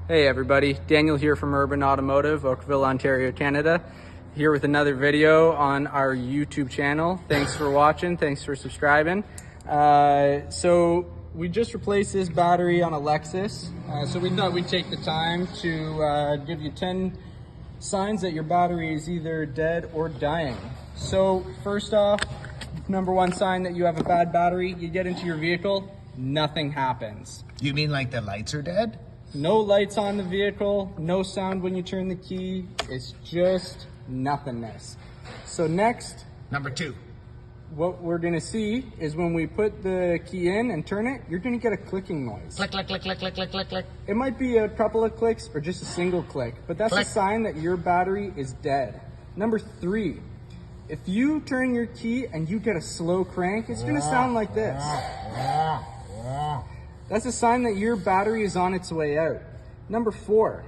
Hey everybody, Daniel here from Urban Automotive, Oakville, Ontario, Canada. Here with another video on our YouTube channel. Thanks for watching, thanks for subscribing. So we just replaced this battery on a Lexus. So we thought we'd take the time to give you 10 signs that your battery is either dead or dying. So first off, number one sign that you have a bad battery, you get into your vehicle, nothing happens. You mean like the lights are dead? No lights on the vehicle, no sound when you turn the key. It's just nothingness. So next, Number two. what we're gonna see is when we put the key in and turn it, you're gonna get a clicking noise. Click, click, click, click, click, click, click, click. It might be a couple of clicks or just a single click, but that's Click. a sign that your battery is dead. Number three, if you turn your key and you get a slow crank, it's gonna sound like this. That's a sign that your battery is on its way out. Number four,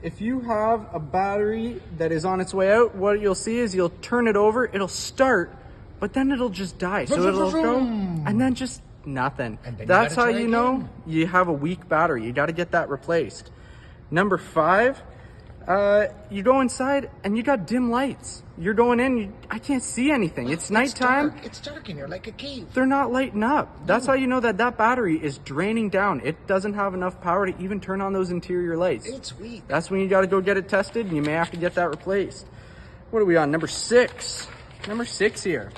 if you have a battery that is on its way out, what you'll see is you'll turn it over, it'll start, but then it'll just die. So it'll go, and then just nothing. That's how you know you have a weak battery. You gotta get that replaced. Number five, you go inside and you got dim lights. You're going in, I can't see anything. It's nighttime. It's dark in here like a cave. They're not lighting up. That's how you know that that battery is draining down. It doesn't have enough power to even turn on those interior lights. It's weak. That's when you got to go get it tested, and you may have to get that replaced. What are we on? Number six. Number six here.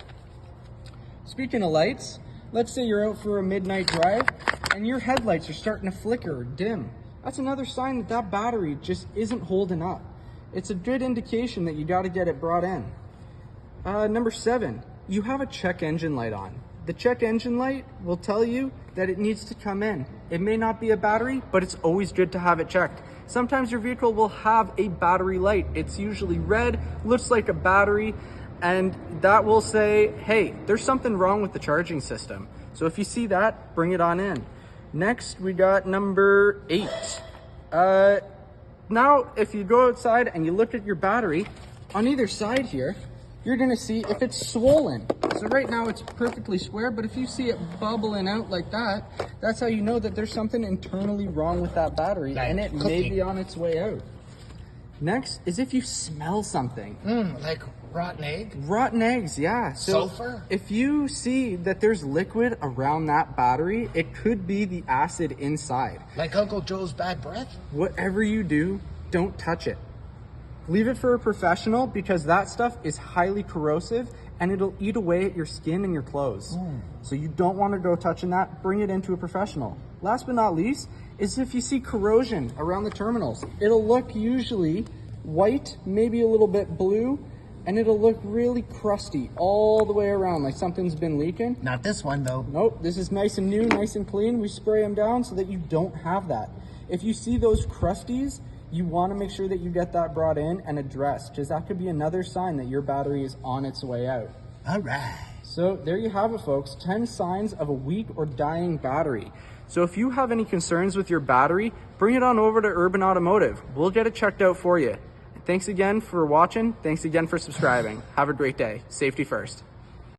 Speaking of lights, let's say you're out for a midnight drive and your headlights are starting to flicker or dim. That's another sign that that battery just isn't holding up. It's a good indication that you got to get it brought in. Number seven, you have a check engine light on. The check engine light will tell you that it needs to come in. It may not be a battery, but it's always good to have it checked. Sometimes your vehicle will have a battery light. It's usually red, looks like a battery, and that will say, hey, there's something wrong with the charging system. So if you see that, bring it on in. Next, we got number eight. Now, if you go outside and you look at your battery, on either side here, you're gonna see if it's swollen. So right now it's perfectly square, but if you see it bubbling out like that, that's how you know that there's something internally wrong with that battery, and it may be on its way out. Next is if you smell something. Like rotten egg? Rotten eggs, yeah. So Sulfur? if you see that there's liquid around that battery, it could be the acid inside. Like Uncle Joe's bad breath? Whatever you do, don't touch it. Leave it for a professional, because that stuff is highly corrosive and it'll eat away at your skin and your clothes. So you don't want to go touching that. Bring it into a professional. Last but not least is if you see corrosion around the terminals. It'll look usually white, maybe a little bit blue, and it'll look really crusty all the way around, like something's been leaking. Not this one though. Nope, this is nice and new, nice and clean. We spray them down so that you don't have that. If you see those crusties, you want to make sure that you get that brought in and addressed, because that could be another sign that your battery is on its way out. All right. So there you have it, folks. 10 signs of a weak or dying battery. So if you have any concerns with your battery, bring it on over to Urban Automotive. We'll get it checked out for you. Thanks again for watching. Thanks again for subscribing. Have a great day. Safety first.